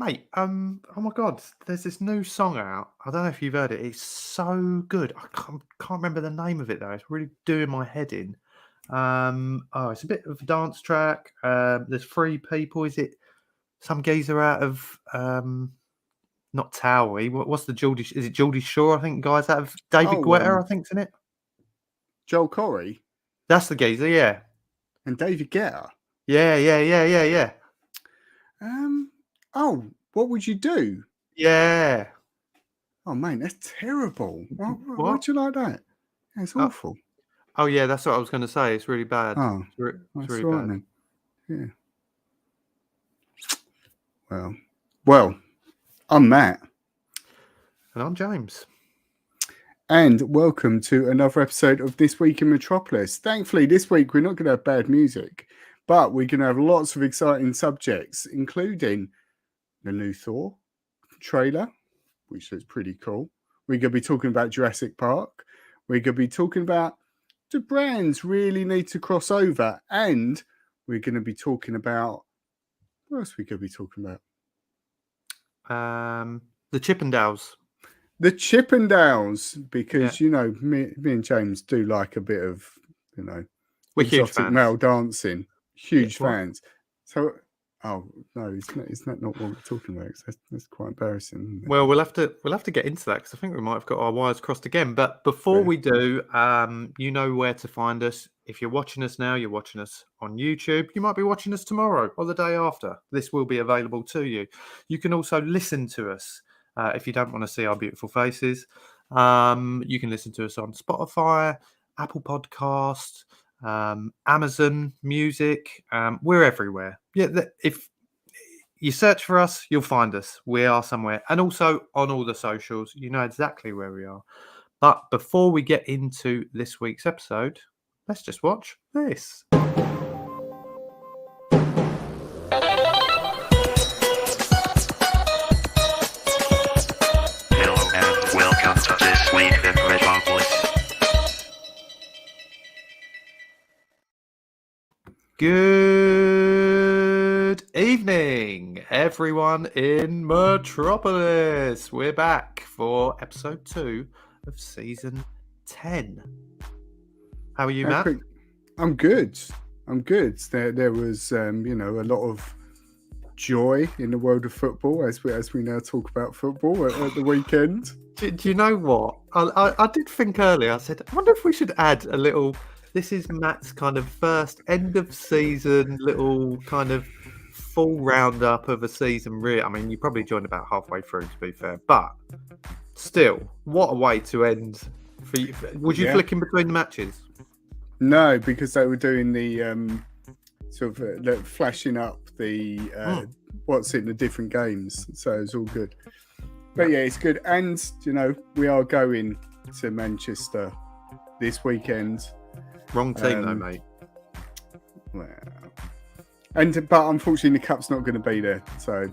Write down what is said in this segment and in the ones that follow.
Mate, oh my God, there's this new song out. I don't know if you've heard it. It's so good. I can't remember the name of it though. It's really doing my head in. It's a bit of a dance track. There's three people. Is it some geezer out of not Towie? What's the Geordie? Is it Geordie Shore? I think guys out of David Guetta. I think's in it. Joel Corey That's the geezer. Yeah. and David Guetta. Yeah. What would you do? Yeah. Oh, mate, that's terrible. What? Why'd you like that? It's awful. Oh, yeah, that's what I was going to say. It's really bad. Oh, it's really bad. Then. Yeah. Well, I'm Matt. And I'm James. And welcome to another episode of This Week in Metropolis. Thankfully, this week we're not going to have bad music, but we're going to have lots of exciting subjects, including the new Thor trailer, which looks pretty cool. We're going to be talking about Jurassic Park. We're going to be talking about do brands really need to cross over? And we're going to be talking about, what else are we going to be talking about? The Chippendales. The Chippendales, because, you know, me and James do like a bit of, you know, we're huge fans. Male dancing. Huge fans. So, isn't that not what we're talking about? That's quite embarrassing, isn't it? Well, we'll have to get into that because I think we might have got our wires crossed again. But before we do, you know where to find us. If you're watching us now, you're watching us on YouTube. You might be watching us tomorrow or the day after. This will be available to you. You can also listen to us if you don't want to see our beautiful faces. You can listen to us on Spotify, Apple Podcasts, Amazon Music. We're everywhere. Yeah, if you search for us, you'll find us. We are somewhere, and also on all the socials. You know exactly where we are. But before we get into this week's episode, let's just watch this. Hello and welcome to This Week in Metropolis. Good evening, everyone in Metropolis. We're back for episode 2 of season 10. How are you, Matt? I'm good. There was, a lot of joy in the world of football as we now talk about football at the weekend. Do you know what? I did think earlier. I said, I wonder if we should add a little. This is Matt's kind of first end of season little kind of full roundup of a season. Really, I mean, you probably joined about halfway through, to be fair, but still, what a way to end. Would you flick in between the matches? No, because they were doing the sort of flashing up the what's in the different games, so it's all good. But yeah, it's good, and we are going to Manchester this weekend. Wrong team though, mate. Well, but unfortunately the cup's not going to be there, so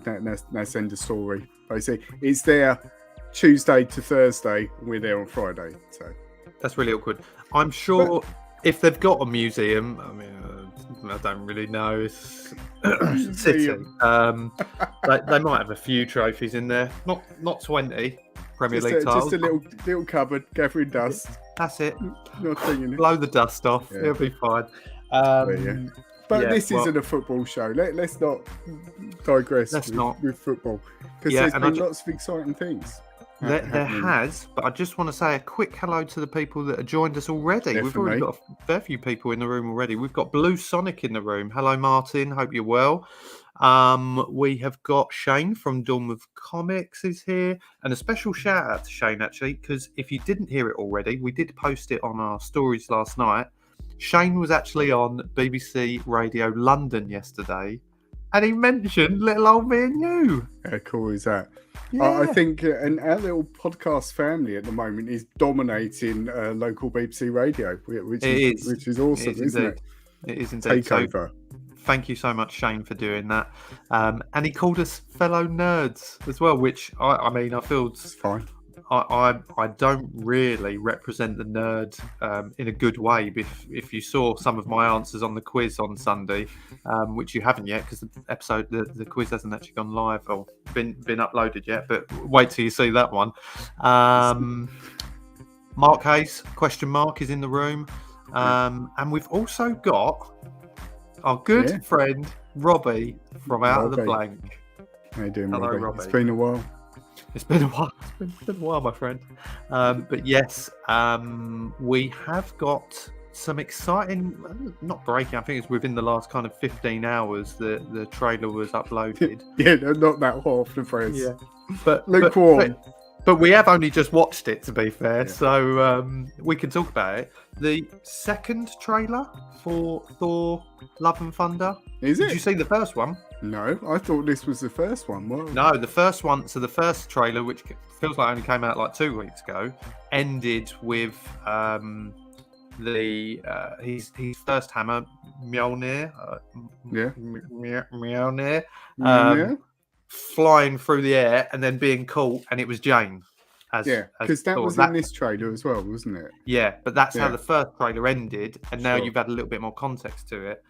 that's end of story. Basically, it's there Tuesday to Thursday. We're there on Friday, so that's really awkward. I'm sure if they've got a museum, I mean, I don't really know. It's City. They might have a few trophies in there. Not 20 Premier League titles. Just a little cupboard gathering dust. That's it. Nothing in it. Blow the dust off. Yeah. It'll be fine. But this isn't a football show. Let's not digress with football, because there's been lots of exciting things. There has, but I just want to say a quick hello to the people that have joined us already. Definitely. We've already got a fair few people in the room already. We've got Blue Sonic in the room. Hello, Martin. Hope you're well. We have got Shane from Dawn of Comics is here, and a special shout out to Shane actually, because if you didn't hear it already, we did post it on our stories last night. Shane was actually on BBC Radio London yesterday, and he mentioned little old me and you. How cool is that? Yeah. I think our little podcast family at the moment is dominating local BBC radio, which is awesome, isn't it? It is indeed. Takeover. So, thank you so much, Shane, for doing that. And he called us fellow nerds as well, which I mean, I feel it's fine. I don't really represent the nerd in a good way. If you saw some of my answers on the quiz on Sunday, which you haven't yet because the quiz hasn't actually gone live or been uploaded yet, but wait till you see that one. Mark Hayes, question mark, is in the room, and we've also got our good friend Robbie from Out of the Blank. How you doing, Hello, Robbie? Robbie. It's been a while. It's been a while. It's been a while, my friend. But yes, we have got some exciting, not breaking, I think it's within the last kind of 15 hours that the trailer was uploaded. Yeah, no, not that hot off the press. Yeah. But lukewarm. But we have only just watched it, to be fair, Yeah. so we can talk about it. The second trailer for Thor: Love and Thunder. Is it? Did you see the first one? No, I thought this was the first one. What? No, the first one. So the first trailer, which feels like only came out like 2 weeks ago, ended with his first hammer, Mjolnir. Mjolnir. Yeah. Flying through the air and then being caught, and it was Jane. Because that was in this trailer as well, wasn't it? Yeah, but that's how the first trailer ended, and now Sure. you've had a little bit more context to it.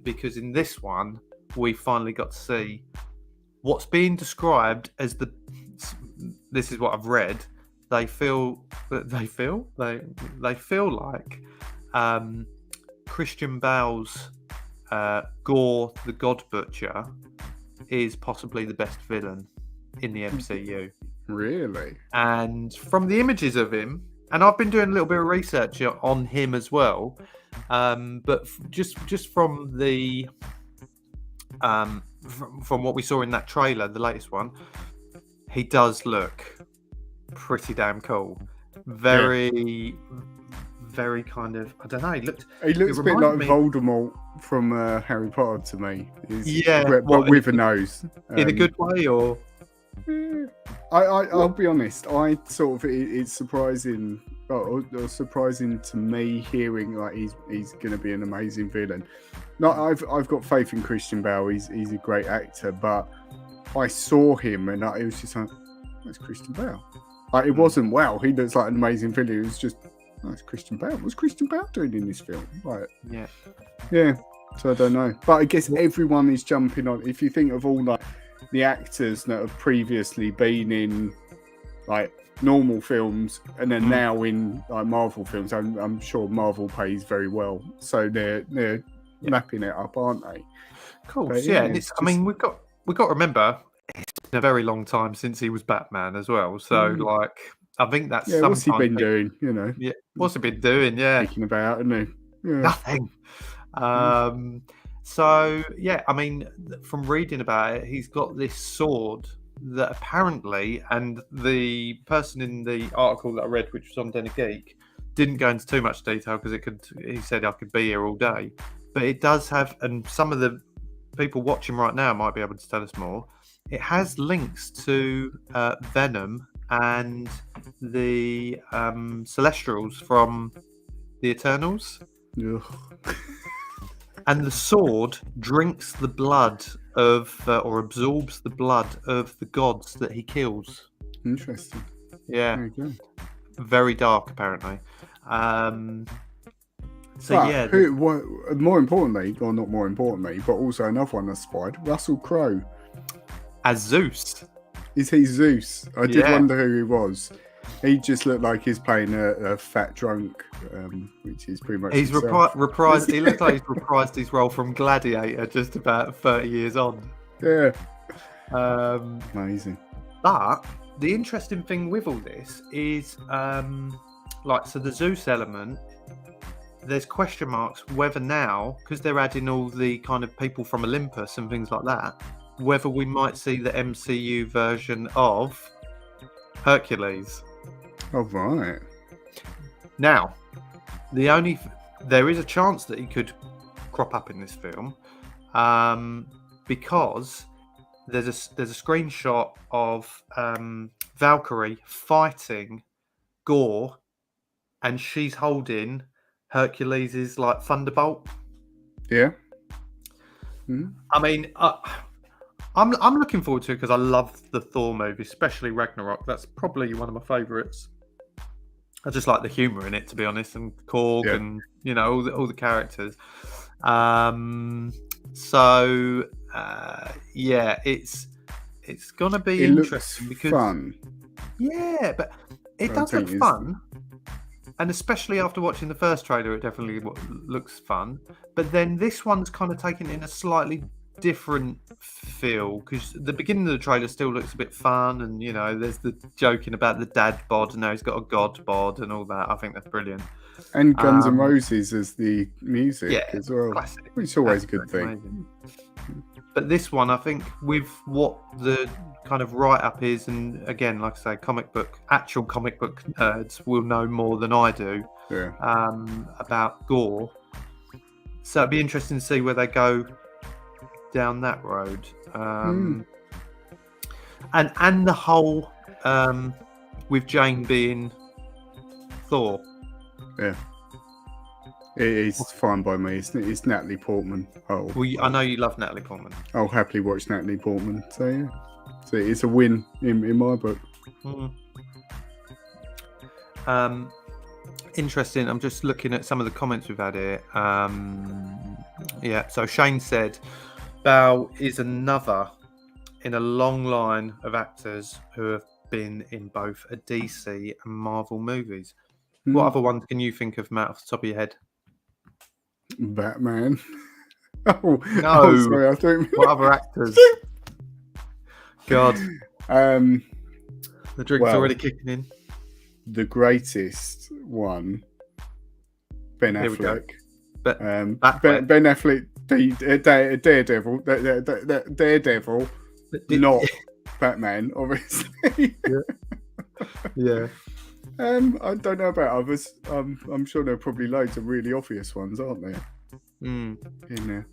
Because in this one, we finally got to see what's being described as the. This is what I've read. They feel like Christian Bale's Gore the God Butcher is possibly the best villain in the MCU. Really? And from the images of him, and I've been doing a little bit of research on him as well, but just from the from what we saw in that trailer, the latest one, he does look pretty damn cool. Very kind of, I don't know. He looks a bit like Voldemort from Harry Potter to me. But with a nose. In a good way, or? I'll be honest. I sort of it's surprising, or surprising to me hearing like he's going to be an amazing villain. No, I've got faith in Christian Bale. He's a great actor, but I saw him and it was just like, that's Christian Bale. Like it wasn't he looks like an amazing villain. It was just, it's Christian Bale. What's Christian Bale doing in this film? Like, yeah. So I don't know, but I guess everyone is jumping on. If you think of all like the actors that have previously been in like normal films and then now in like Marvel films, I'm sure Marvel pays very well, so they're lapping it up, aren't they? Cool. But, yeah. And I mean, we've got to remember it's been a very long time since he was Batman as well. So like, I think that's what's he been doing? You know, what's he been doing? Yeah, thinking about, isn't he? Yeah. Nothing. So yeah, I mean, from reading about it, he's got this sword that apparently, and the person in the article that I read, which was on Geek, didn't go into too much detail because he said I could be here all day, but it does have, and some of the people watching right now might be able to tell us more. It has links to Venom and the Celestials from the Eternals. Ugh. And the sword drinks the blood of, or absorbs the blood of the gods that he kills. Interesting. Yeah. There you go. Very dark, apparently. More importantly, or not more importantly, but also another one I spied, Russell Crowe. As Zeus. Is he Zeus? I did wonder who he was. He just looked like he's playing a fat drunk, which is pretty much. He's reprised. He looked like he's reprised his role from Gladiator, just about 30 years on. Yeah. Amazing. But the interesting thing with all this is, so the Zeus element. There's question marks whether now, because they're adding all the kind of people from Olympus and things like that, whether we might see the MCU version of Hercules. Oh, right. Now, there is a chance that he could crop up in this film, because there's a screenshot of Valkyrie fighting Gore, and she's holding Hercules' like thunderbolt. Yeah. Mm. I mean, I'm looking forward to it because I love the Thor movie, especially Ragnarok. That's probably one of my favourites. I just like the humour in it, to be honest, and Korg and all the characters. It's gonna be interesting because fun. Yeah, but it does look fun. And especially after watching the first trailer, it definitely looks fun. But then this one's kind of taken in a slightly different feel because the beginning of the trailer still looks a bit fun, and there's the joking about the dad bod, and now he's got a god bod and all that. I think that's brilliant. And Guns N' Roses as the music as well. Classic. Which is always a good thing. Amazing. But this one, I think, with what the kind of write-up is, and again, like I say, actual comic book nerds will know more than I do about gore. So it'd be interesting to see where they go down that road. And the whole with Jane being Thor. Yeah. It's fine by me. It's Natalie Portman. Well, I know you love Natalie Portman. I'll happily watch Natalie Portman. So yeah, so it's a win in my book. Interesting. I'm just looking at some of the comments we've had here. So Shane said, Bale is another in a long line of actors who have been in both a DC and Marvel movies. What other ones can you think of, Matt, off the top of your head? Batman. No. Sorry, I don't. What other actors? God. The drink's already kicking in. The greatest one, Ben Here Affleck. Ben Affleck, Daredevil, not Batman, obviously. Yeah. I don't know about others. I'm sure there are probably loads of really obvious ones, aren't there? In there.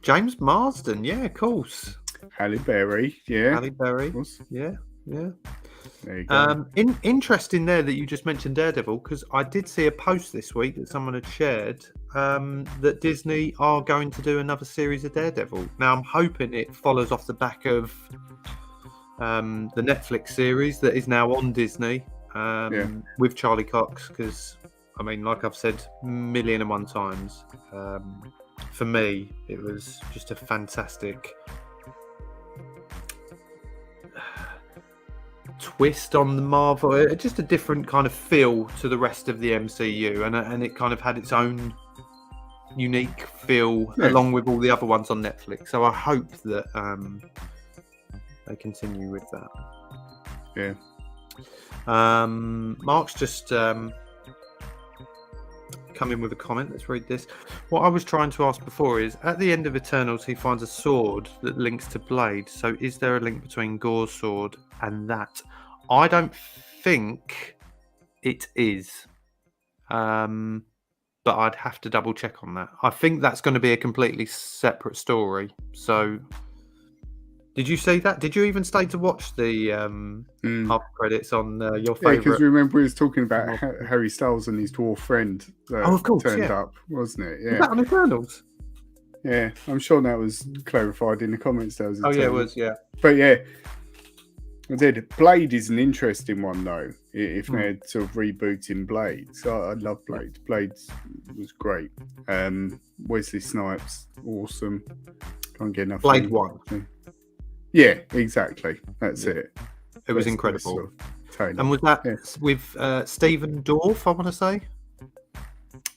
James Marsden, yeah, of course. Halle Berry, yeah. Halle Berry, yeah. There you go. Interesting there that you just mentioned Daredevil, because I did see a post this week that someone had shared that Disney are going to do another series of Daredevil. Now, I'm hoping it follows off the back of the Netflix series that is now on Disney with Charlie Cox, because I mean, like I've said a million and one times, for me it was just a fantastic twist on the Marvel, just a different kind of feel to the rest of the MCU, and it kind of had its own unique feel along with all the other ones on Netflix. So I hope that they continue with that. Mark's just come in with a comment. Let's read this. What I was trying to ask before is, at the end of Eternals, he finds a sword that links to Blade. So is there a link between Gore's sword and that? I don't think it is. But I'd have to double check on that. I think that's going to be a completely separate story. So did you see that? Did you even stay to watch the after credits on your favourite? Yeah, because remember we was talking about Harry Styles and his dwarf friend of course, turned up, wasn't it? Yeah. Was that on Eternals? Yeah, I'm sure that was clarified in the comments. There was it was, yeah. But yeah, I did. Blade is an interesting one, though, if they're sort of rebooting Blade. So I love Blade. Blade was great. Wesley Snipes, awesome. Can't get enough. Blade 1. Yeah, exactly. That's it. It was incredible. Sort of and was that with Stephen Dorff, I want to say?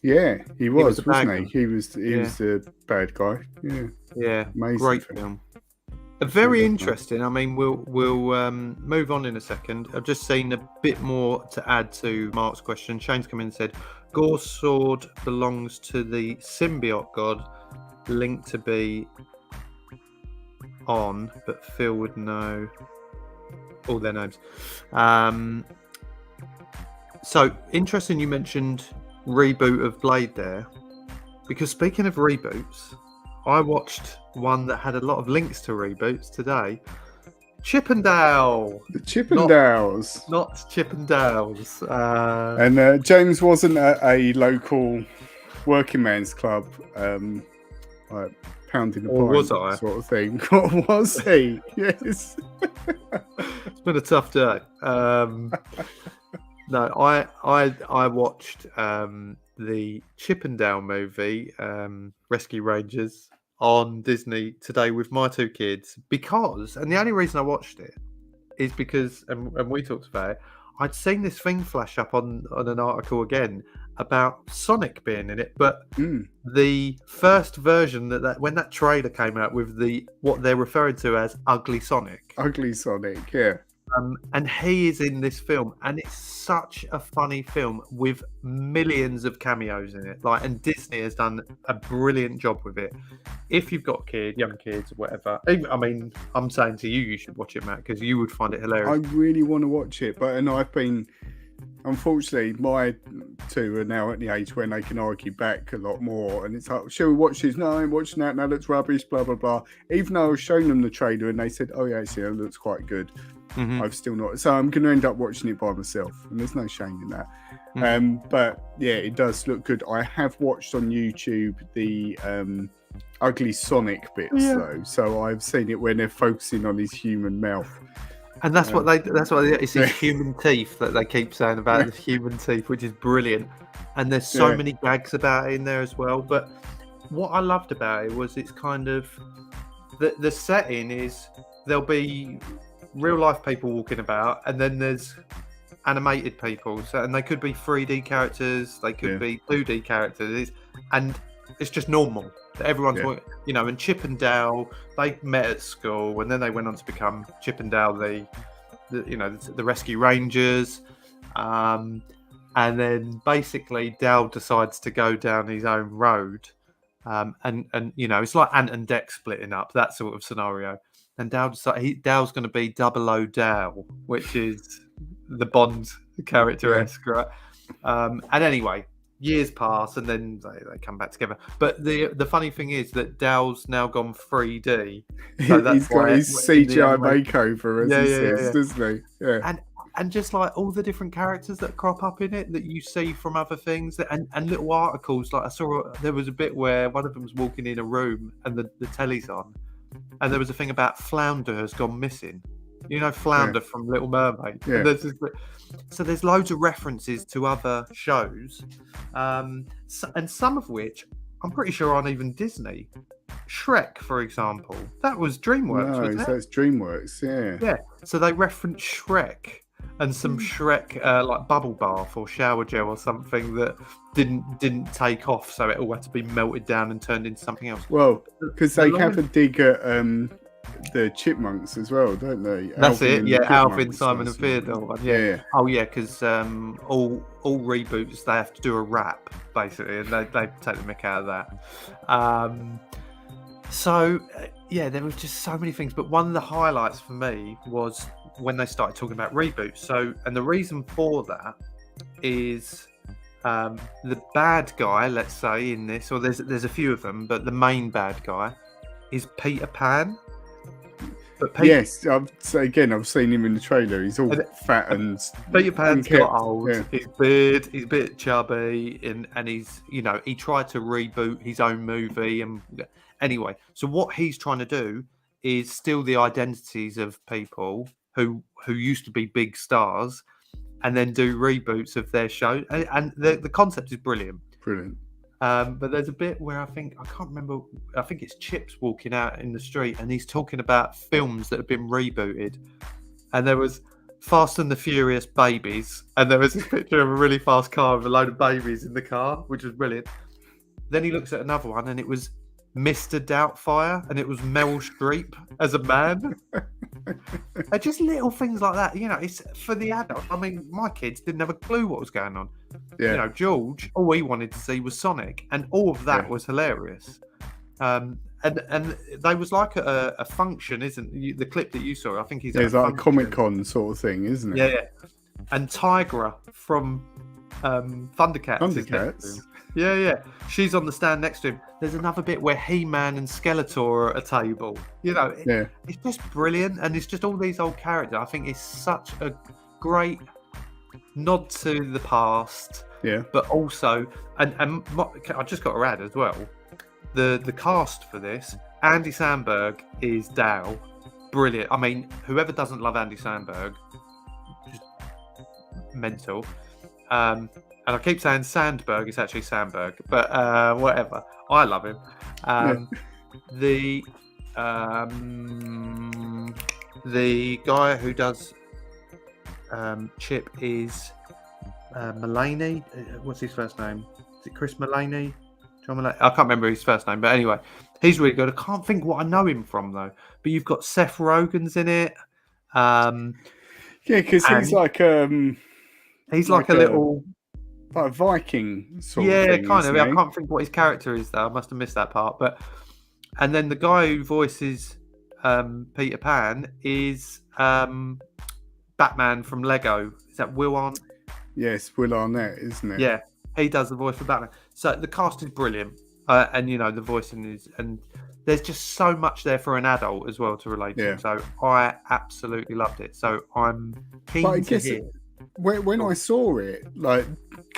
Yeah, he was, wasn't guy. he? He was the bad guy. Yeah. Yeah. Amazing Great film. Very interesting. I mean, we'll move on in a second. I've just seen a bit more to add to Mark's question. Shane's come in and said, Gore's sword belongs to the symbiote god, linked to be on, but Phil would know all their names. So interesting you mentioned reboot of Blade there, because speaking of reboots, I watched one that had a lot of links to reboots today. Chippendale. The Chippendales. Not Chippendales. And James wasn't at a local working man's club pounding a Or pint was I? sort of thing. Or was he? Yes. It's been a tough day. No, I watched the Chippendale movie, Rescue Rangers, on Disney today with my two kids and the only reason I watched it is because, and we talked about it, I'd seen this thing flash up on an article again about Sonic being in it, but the first version that when that trailer came out with what they're referring to as Ugly Sonic. Ugly Sonic, yeah. And he is in this film, and it's such a funny film with millions of cameos in it. And Disney has done a brilliant job with it. If you've got young kids, or whatever, I mean, I'm saying to you, you should watch it, Matt, because you would find it hilarious. I really want to watch it, unfortunately, my two are now at the age when they can argue back a lot more, and it's like, shall we watch this? No, I'm watching that. That looks rubbish. Blah blah blah. Even though I was showing them the trailer, and they said, "Oh yeah, see, it looks quite good." I've still not, so I'm going to end up watching it by myself, and there's no shame in that. But yeah, it does look good. I have watched on YouTube the Ugly Sonic bits though, so I've seen it when they're focusing on his human mouth. And that's what it's his human teeth that they keep saying about the human teeth, which is brilliant. And there's so many gags about it in there as well. But what I loved about it was it's kind of the setting is there'll be real life people walking about, and then there's animated people. And they could be 3D characters, they could be 2D characters, and it's just normal. Everyone's, and Chip and Dale, they met at school, and then they went on to become Chip and Dale, the Rescue Rangers, and then basically Dale decides to go down his own road, and it's like Ant and Dec splitting up, that sort of scenario. And Dale decides Dale's going to be 00 Dale, which is the Bond character-esque, right? And anyway, years pass, and then they come back together. But the funny thing is that Dale's now gone 3D. So that's he's got his CGI makeover, as he says, doesn't he? Yeah. And just like all the different characters that crop up in it that you see from other things, and little articles. Like I saw, there was a bit where one of them's walking in a room and the telly's on, and there was a thing about Flounder has gone missing. Flounder from Little Mermaid. Yeah. So there's loads of references to other shows, and some of which I'm pretty sure aren't even Disney. Shrek, for example, that was DreamWorks. No, wasn't so it? it's DreamWorks, yeah. Yeah, so they reference Shrek and some Shrek like bubble bath or shower gel or something that didn't take off, so it all had to be melted down and turned into something else. Well, because they have a dig at the Chipmunks as well, don't they? That's Alvin it, and Alvin, Simon and Theodore one. Yeah. Oh yeah, because all reboots they have to do a rap basically, and they take the mick out of that. There was just so many things, but one of the highlights for me was when they started talking about reboots. So, and the reason for that is the bad guy, let's say, in this, or there's a few of them, but the main bad guy is Peter Pan. But yes, I've seen him in the trailer. He's all fat and Peter Pan's got old. Yeah. He's beard. He's a bit chubby, and he's he tried to reboot his own movie. And anyway, so what he's trying to do is steal the identities of people who used to be big stars, and then do reboots of their show. And the concept is brilliant. Brilliant. But there's a bit where I can't remember. I think it's Chips walking out in the street, and he's talking about films that have been rebooted. And there was Fast and the Furious babies, and there was this picture of a really fast car with a load of babies in the car, which was brilliant. Then he looks at another one, and it was Mr. Doubtfire, and it was Meryl Streep as a man. Just little things like that, it's for the adult. I mean, my kids didn't have a clue what was going on. Yeah. George, all he wanted to see was Sonic, and all of that was hilarious. And they was like a function, isn't the clip that you saw? I think he's like a Comic-Con sort of thing, isn't it? Yeah. And Tigra from Thundercats. Yeah. She's on the stand next to him. There's another bit where He-Man and Skeletor are at a table. It's just brilliant, and it's just all these old characters. I think it's such a great nod to the past. Yeah. But also, and I just got to add as well, the cast for this. Andy Samberg is Dal. Brilliant. I mean, whoever doesn't love Andy Samberg, just mental. And I keep saying Sandberg, it's actually Sandberg, but whatever. I love him. The guy who does Chip is Mulaney. What's his first name? Is it Chris Mulaney? John Mulaney? I can't remember his first name, but anyway, he's really good. I can't think what I know him from though. But you've got Seth Rogen's in it. Yeah, because he's like a little like a Viking sort of thing. Yeah, kind of. I can't think what his character is though. I must have missed that part. But and then the guy who voices Peter Pan is Batman from Lego. Is that Will Arnett? Yes, Will Arnett, isn't it? Yeah, he does the voice for Batman. So the cast is brilliant, and the voicing is, and there's just so much there for an adult as well to relate to. So I absolutely loved it. So I'm keen to hear. When I saw it, like,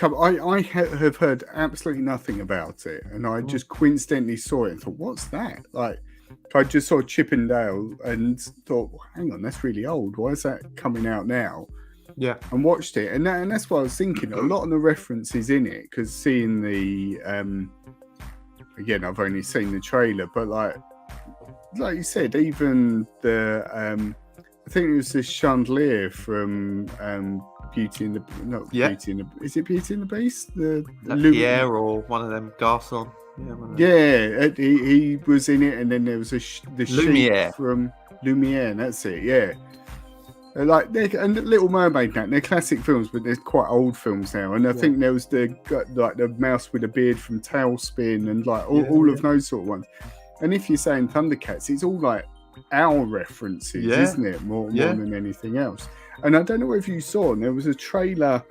I have heard absolutely nothing about it, and I just coincidentally saw it and thought, "What's that?" Like, I just saw Chip and Dale and thought, well, "Hang on, that's really old. Why is that coming out now?" Yeah, and watched it, and that's what I was thinking. A lot of the references in it, because seeing the again, I've only seen the trailer, but like you said, even the I think it was the chandelier from Beauty and the Beauty and the, is it Beauty and the Beast? The Pierre or one of them Garçon. Yeah, he was in it, and then there was the Lumiere sheep from Lumiere, and that's it. Yeah, like and Little Mermaid. Now they're classic films, but they're quite old films now. And I think there was the mouse with a beard from Tailspin, and like all of those sort of ones. And if you're saying Thundercats, it's all like our references, isn't it? More than anything else. And I don't know if you saw, and there was a trailer,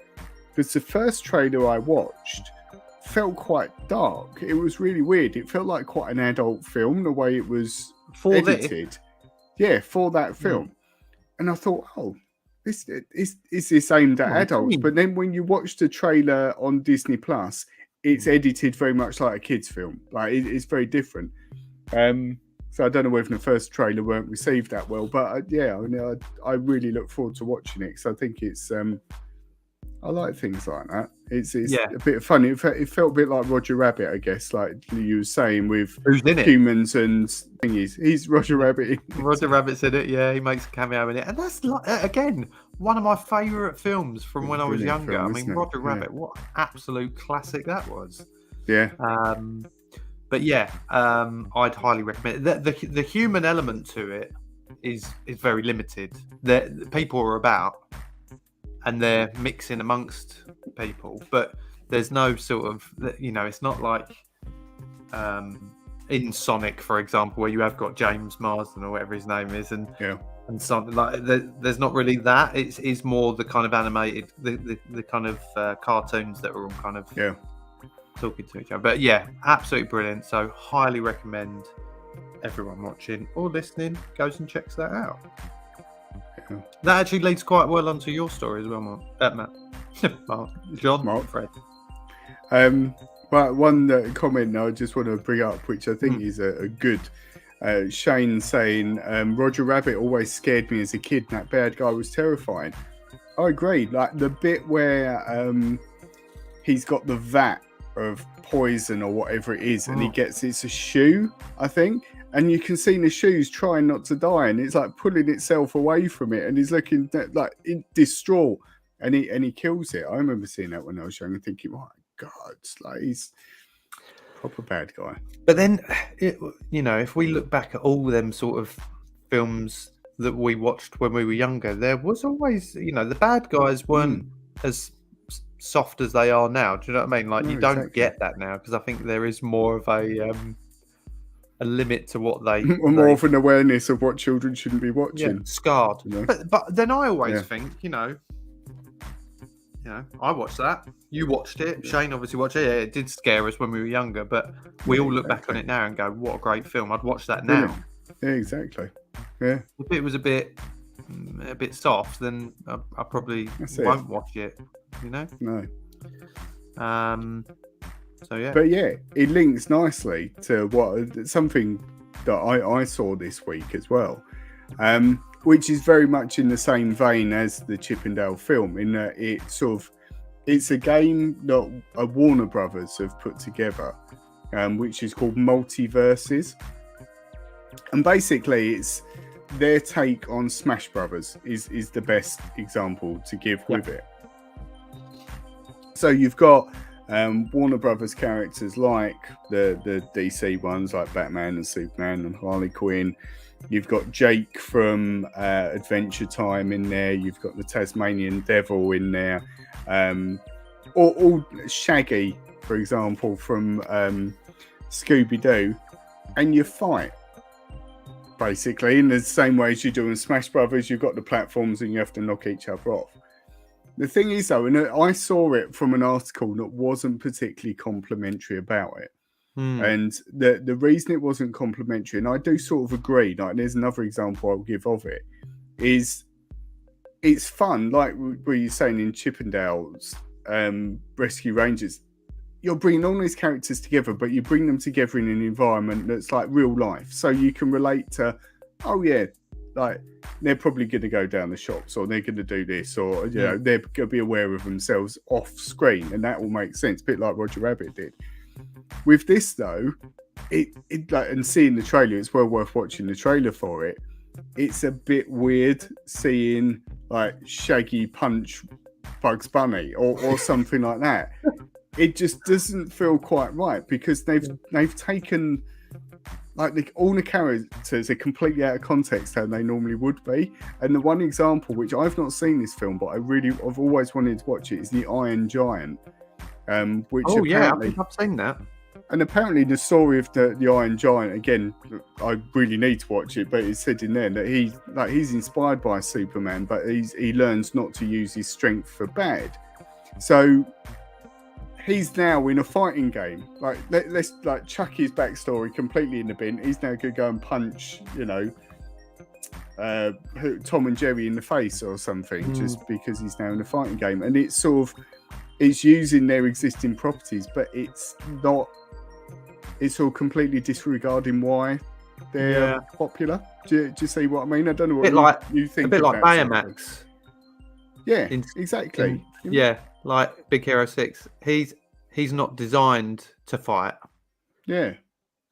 because the first trailer I watched felt quite dark. It was really weird. It felt like quite an adult film, the way it was edited. Yeah, for that film. And I thought, is this aimed at adults? But then when you watch the trailer on Disney Plus, it's edited very much like a kid's film. Like it's very different. So I don't know whether the first trailer weren't received that well, but I really look forward to watching it, because I think it's I like things like that. It's a bit of fun. It felt a bit like Roger Rabbit, I guess, like you were saying, with who's in it? Humans and thingies. He's Roger Rabbit. Roger Rabbit's in it. Yeah, he makes a cameo in it, and that's again one of my favourite films from when I was younger. I mean, Roger Rabbit, what an absolute classic that was. Yeah. But I'd highly recommend it. The human element to it is very limited. The people are about, and they're mixing amongst people, but there's no sort of, it's not like in Sonic, for example, where you have got James Marsden or whatever his name is, and something like there's not really that. It's more the kind of animated, the kind of cartoons that are all kind of talking to each other. But absolutely brilliant. So highly recommend everyone watching or listening goes and checks that out. That actually leads quite well onto your story as well, Matt. Fred. But one comment I just want to bring up, which I think is a good Shane saying, Roger Rabbit always scared me as a kid, and that bad guy was terrifying. I agree. Like the bit where he's got the vat of poison or whatever it is, and it's a shoe, I think, and you can see the shoe's trying not to die, and it's like pulling itself away from it, and he's looking like in distraught, and he kills it. I remember seeing that when I was young and thinking, oh my God, like he's a proper bad guy. But then, if we look back at all them sort of films that we watched when we were younger, there was always, the bad guys weren't as soft as they are now. Do you know what I mean? Like you don't get that now, because I think there is more of a limit to what they more of an awareness of what children shouldn't be watching. Scarred. But then I always think, I watched that. You watched it. Shane obviously watched it. Yeah, it did scare us when we were younger, but we all look back on it now and go, "What a great film! I'd watch that now." Yeah, exactly. Yeah. If it was a bit soft, then I probably won't watch it. No. So yeah. But yeah, it links nicely to something that I saw this week as well, which is very much in the same vein as the Chippendale film, in that it's a game that Warner Brothers have put together, which is called Multiverses, and basically it's their take on Smash Brothers is the best example to give with it. So you've got Warner Brothers characters like the DC ones, like Batman and Superman and Harley Quinn. You've got Jake from Adventure Time in there. You've got the Tasmanian Devil in there. Or Shaggy, for example, from Scooby-Doo. And you fight, basically, in the same way as you do in Smash Brothers. You've got the platforms and you have to knock each other off. The thing is, though, and I saw it from an article that wasn't particularly complimentary about it. And the reason it wasn't complimentary, and I do sort of agree, like there's another example I'll give of it, is it's fun, like what you're saying in Chippendale's Rescue Rangers. You're bringing all these characters together, but you bring them together in an environment that's like real life. So you can relate to, oh yeah, like they're probably going to go down the shops, or they're going to do this, or you know, they're going to be aware of themselves off screen, and that will make sense, a bit like Roger Rabbit did. With this though, it like, and seeing the trailer, it's well worth watching the trailer for it. It's a bit weird seeing like Shaggy punch Bugs Bunny or something like that. It just doesn't feel quite right, because they've taken like all the characters are completely out of context how they normally would be. And the one example, which I've not seen this film, but I've always wanted to watch it, is the Iron Giant. Which I think I've seen that. And apparently the story of the Iron Giant, again, I really need to watch it, but it said in there that he's inspired by Superman, but he learns not to use his strength for bad. So he's now in a fighting game. Like let's like chuck his backstory completely in the bin. He's now going to go and punch, you know, Tom and Jerry in the face or something, just because he's now in a fighting game. And it's sort of, it's using their existing properties, but it's not. It's all completely disregarding why they're popular. Do you see what I mean? I don't know what you think. A bit like Baymax. Yeah, exactly. Like Big Hero 6. He's not designed to fight. Yeah.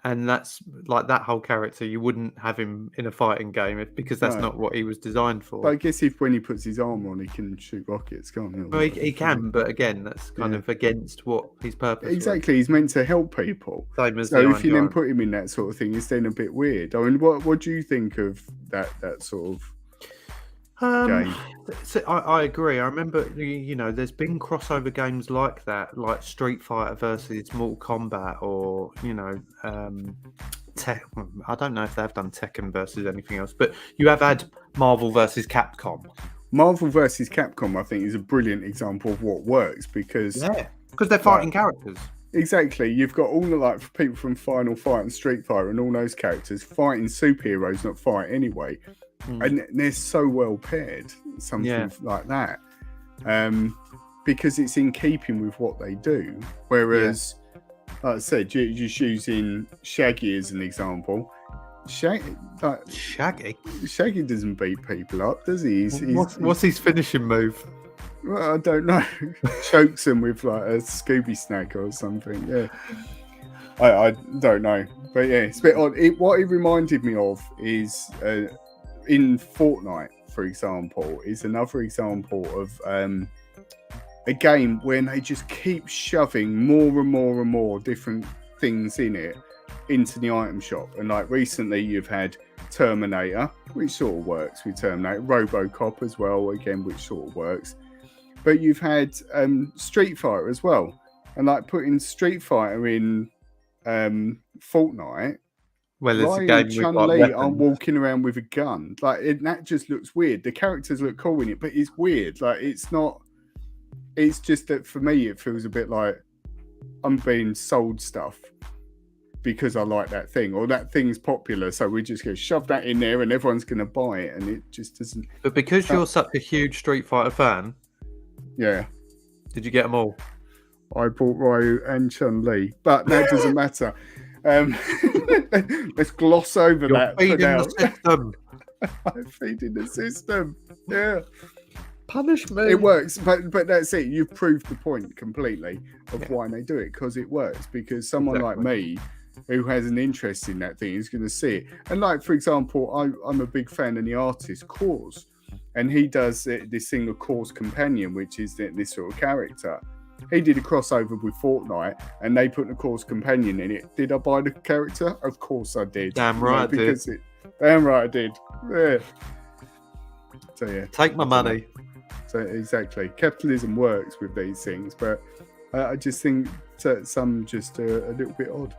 And that's like that whole character. You wouldn't have him in a fighting game because that's not what he was designed for. But I guess when he puts his arm on, he can shoot rockets, can't he? Well, he can, but again, that's kind of against what his purpose exactly. was. He's meant to help people. Same as so if you then put him in that sort of thing, it's then a bit weird. I mean, what do you think of that sort of game? So I agree. I remember, you know, there's been crossover games like that, like Street Fighter versus Mortal Kombat, or you know, I don't know if they've done Tekken versus anything else, but you have had Marvel versus Capcom. Marvel versus Capcom, I think, is a brilliant example of what works, because they're fighting characters. Exactly. You've got all the like people from Final Fight and Street Fighter and all those characters fighting superheroes, not fight anyway. And they're so well paired, something like that, because it's in keeping with what they do. Whereas, like I said, you're just using Shaggy as an example. Shaggy doesn't beat people up, does he? What's his finishing move? Well, I don't know. Chokes them with like a Scooby snack or something. Yeah, I don't know, but yeah, it's a bit odd. What it reminded me of is. In Fortnite, for example, is another example of a game where they just keep shoving more and more and more different things in it into the item shop. And like recently, you've had Terminator, which sort of works with Terminator, RoboCop as well, again, which sort of works. But you've had Street Fighter as well, and like putting Street Fighter in Fortnite. Well, it's a game Chun-Li aren't walking around with a gun. Like that just looks weird. The characters look cool in it, but it's weird. Like it's not. It's just that for me, it feels a bit like I'm being sold stuff because I like that thing, or that thing's popular, so we're just going to shove that in there and everyone's going to buy it, and it just doesn't. But because you're such a huge Street Fighter fan, did you get them all? I bought Ryu and Chun-Li, but that doesn't matter. Let's gloss over You're that for feeding now. the system. I'm feeding the system. Yeah. Punish me. It works, but that's it. You've proved the point completely of Yeah. why they do it, because it works. Because someone like me, who has an interest in that thing, is going to see it. And like, for example, I'm a big fan of the artist Cause, and he does this thing of Cause Companion, which is this sort of character. He did a crossover with Fortnite, and they put the Cause Companion in it. Did I buy the character? Of course I did. Damn right I did. Damn right I did. Yeah. So yeah. Take my money. So exactly, capitalism works with these things, but I just think that some just are a little bit odd.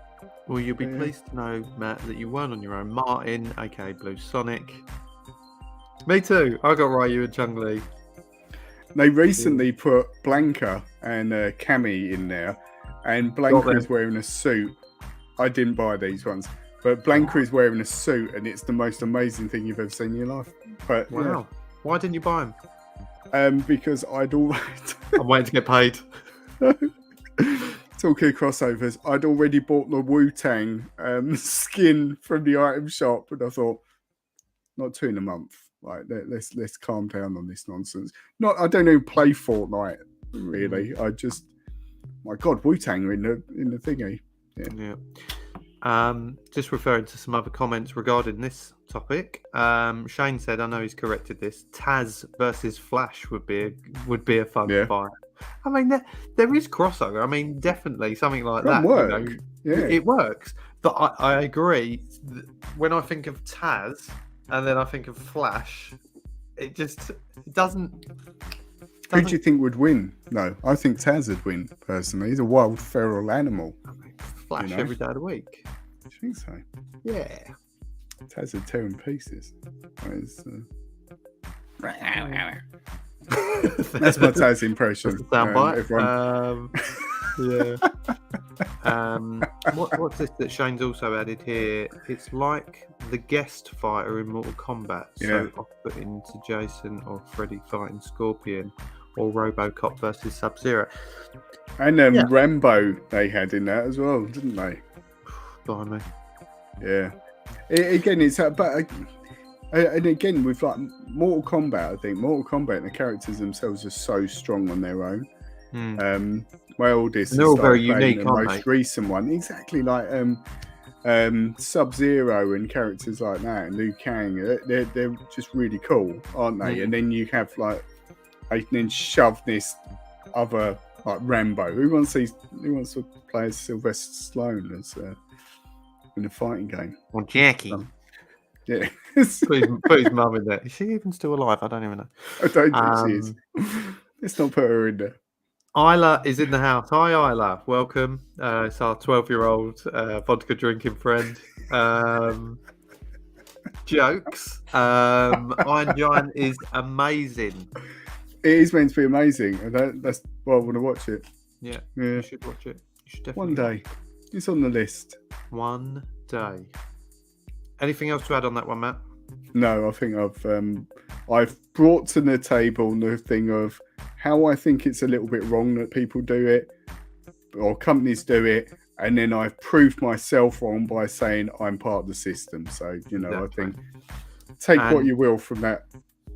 Well, you'll be pleased to know, Matt, that you weren't on your own. Martin, aka Blue Sonic. Me too. I got Ryu and Chun-Li. They recently put Blanca and Cammy in there, and Blanca is wearing a suit. I didn't buy these ones, but Blanca is wearing a suit, and it's the most amazing thing you've ever seen in your life. But wow, yeah. Why didn't you buy them? Because I'd already... I'm waiting to get paid. Talking crossovers, I'd already bought the Wu-Tang skin from the item shop, and I thought, not 2 in a month. Like, let's calm down on this nonsense. I don't even play Fortnite, really. I just, my God, Wu-Tang are in the thingy. Yeah. Just referring to some other comments regarding this topic. Shane said, I know he's corrected this. Taz versus Flash would be a fun fight. I mean, there is crossover. I mean, definitely something like that. Work. It works. But I agree. When I think of Taz and then I think of Flash, it doesn't. Who do you think would win? No, I think Taz would win, personally. He's a wild, feral animal. I mean, Flash every day of the week. I think so. Yeah. Taz would tear in pieces. That's my Taz impression. Soundbite. What's this that Shane's also added here? It's like the guest fighter in Mortal Kombat. So I'll put into Jason or Freddy fighting Scorpion, or RoboCop versus Sub-Zero. And Rambo they had in that as well, didn't they? Blimey. Yeah. Again, it's but and again with like Mortal Kombat, I think Mortal Kombat and the characters themselves are so strong on their own. My oldest, and they're all very unique, the aren't most they? recent one, exactly like Sub-Zero and characters like that, and Liu Kang. They're just really cool, aren't they? And then you have like, and then shove this other like Rambo. Who wants to play as Sylvester Stallone as in a fighting game? Or Jackie. Yeah. put his mum in there. Is she even still alive? I don't even know. I don't think she is. Let's not put her in there. Isla is in the house. Hi, Isla. Welcome. It's our 12-year-old vodka drinking friend. Jokes. Iron Giant is amazing. It is meant to be amazing. And that's why I want to watch it. Yeah. You should watch it. You should definitely. One day. It's on the list. One day. Anything else to add on that one, Matt? No, I think I've brought to the table the thing of how I think it's a little bit wrong that people do it or companies do it, and then I've proved myself wrong by saying I'm part of the system. So, exactly. I think take what you will from that.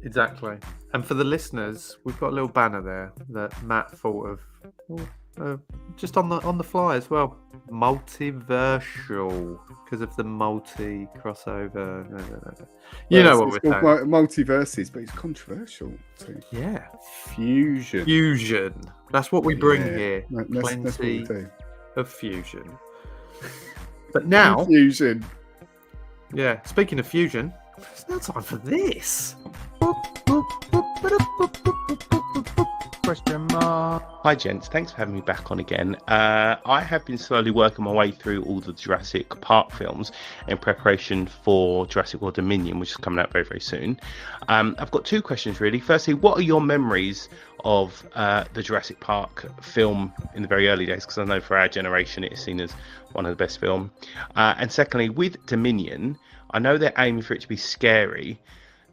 Exactly. And for the listeners, we've got a little banner there that Matt thought of just on the fly as well. Multiversal, because of the multi crossover. You know what we're saying. Multiverses, but it's controversial too. Yeah. Fusion. That's what we bring here. That's what we do. Of fusion. But now, fusion. Yeah. Speaking of fusion, it's now time for this. Hi gents, thanks for having me back on again. I have been slowly working my way through all the Jurassic Park films in preparation for Jurassic World Dominion, which is coming out very, very soon. I've got 2 questions really. Firstly, what are your memories of the Jurassic Park film in the very early days? Because I know for our generation it is seen as one of the best films. And secondly, with Dominion, I know they're aiming for it to be scary.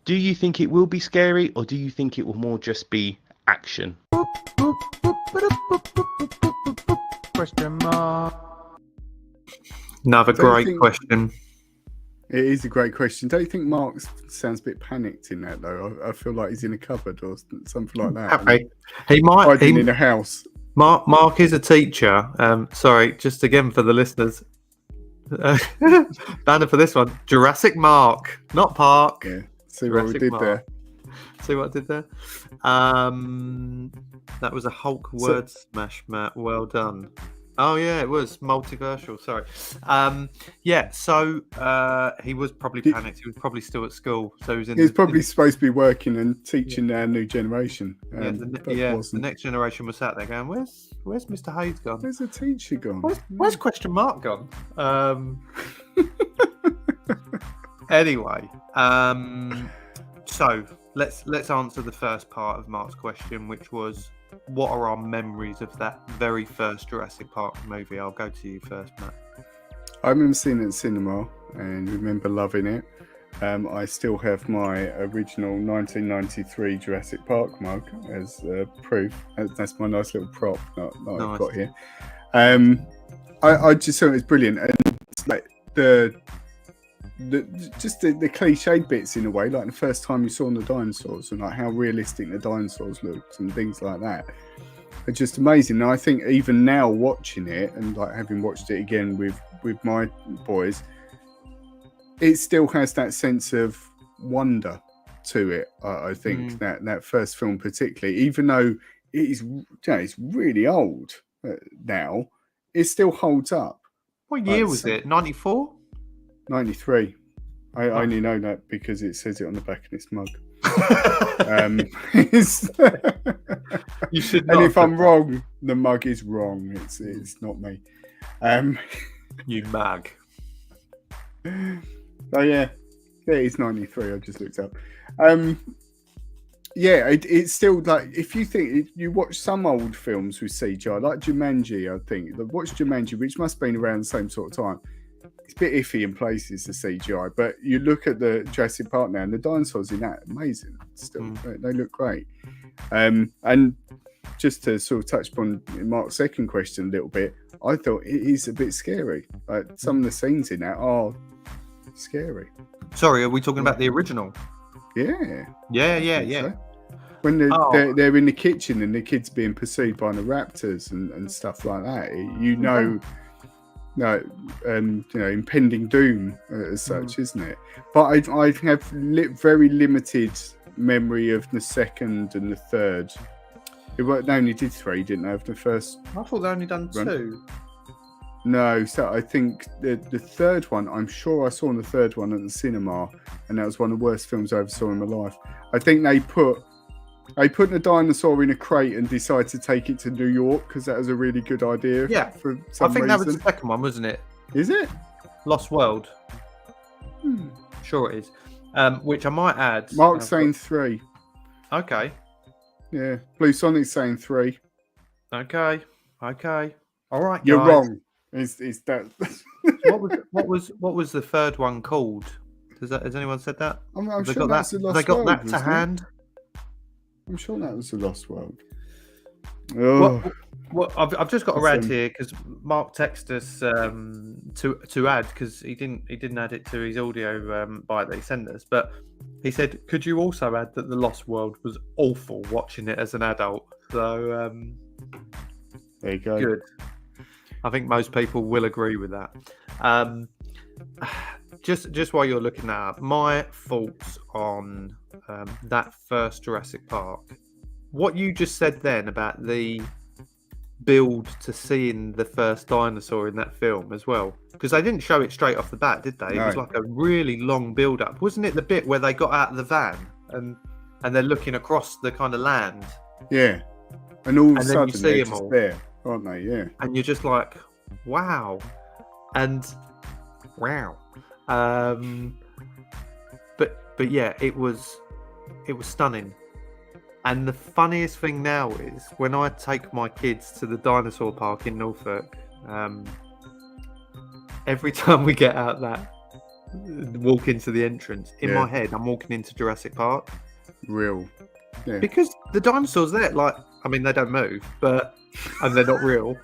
Do you think it will be scary, or do you think it will more just be action? Another Don't you great think- question. It is a great question. Don't you think Mark sounds a bit panicked in that though? I feel like he's in a cupboard or something like that. Happy. He might. Hiding in a house. Mark is a teacher. Sorry, just again for the listeners. Banner for this one: Jurassic Mark, not Park. Yeah. See what we Jurassic did Mark. there. See what I did there? That was a Hulk word smash, Matt. Well done. Oh yeah, it was multiversal. Sorry. Yeah. So he was probably panicked. He was probably still at school. So he was in. He's probably supposed to be working and teaching our new generation. The next generation was sat there going, "Where's Mr. Hayes gone? Where's the teacher gone? Where's question mark gone?" Anyway, so let's answer the first part of Mark's question, which was, what are our memories of that very first Jurassic Park movie? I'll go to you first, Matt. I remember seeing it in cinema and remember loving it. I still have my original 1993 Jurassic Park mug as proof. That's my nice little prop that I've got here. I just thought it was brilliant, and like the cliched bits in a way, like the first time you saw the dinosaurs and like how realistic the dinosaurs looked and things like that. It's just amazing. And I think even now watching it and like having watched it again with my boys, it still has that sense of wonder to it. I think that first film particularly, even though it's really old now, it still holds up. What year was it? 94? 93. I only know that because it says it on the back of this mug. You should not. And if I'm wrong, the mug is wrong. It's not me. You mag. Oh yeah, it's 93. I just looked up. Yeah, it's still like, if you think you watch some old films with CGI, like Jumanji, I think. Watch Jumanji, which must have been around the same sort of time. It's a bit iffy in places, the CGI, but you look at the Jurassic Park now, and the dinosaurs in that, amazing. Still, they look great. And just to sort of touch upon Mark's second question a little bit, I thought it is a bit scary. Like some of the scenes in that are scary. Sorry, are we talking about the original? Yeah. Yeah. So. When they're in the kitchen and the kid's being pursued by the raptors and stuff like that, impending doom as such, isn't it? But I have very limited memory of the second and the third. They only did 3, didn't they? Of the first. I thought they only done 2. No, so I think the third one, I'm sure I saw the third one at the cinema, and that was one of the worst films I ever saw in my life. I think they put the dinosaur in a crate and decided to take it to New York because that was a really good idea. Yeah, for some I think reason. that was the second one, wasn't it? Is it? Lost World. Sure it is. Which I might add. Mark's saying 3. Okay. Yeah, Blue Sonic's saying 3. Okay. All right, you're guys. wrong. Is that? what was the third one called? Has anyone said that? I'm sure that's the Lost World. They got that to hand. I'm sure that was the Lost World. Well, I've just got to add here because Mark texted us to add, because he didn't add it to his audio bite that he sent us, but he said, could you also add that the Lost World was awful watching it as an adult? So there you go. Good. I think most people will agree with that. Just while you're looking that up, my thoughts on that first Jurassic Park. What you just said then about the build to seeing the first dinosaur in that film as well, because they didn't show it straight off the bat, did they? No. It was like a really long build up, wasn't it? The bit where they got out of the van and they're looking across the kind of land. Yeah, and all of a then sudden you see they're them just all there, aren't they? Yeah, and you're just like, wow, and wow. But yeah, it was stunning. And the funniest thing now is when I take my kids to the dinosaur park in Norfolk, every time we get out walk into the entrance, in my head, I'm walking into Jurassic Park. real. Yeah. Because the dinosaurs there, like, I mean, they don't move, and they're not real.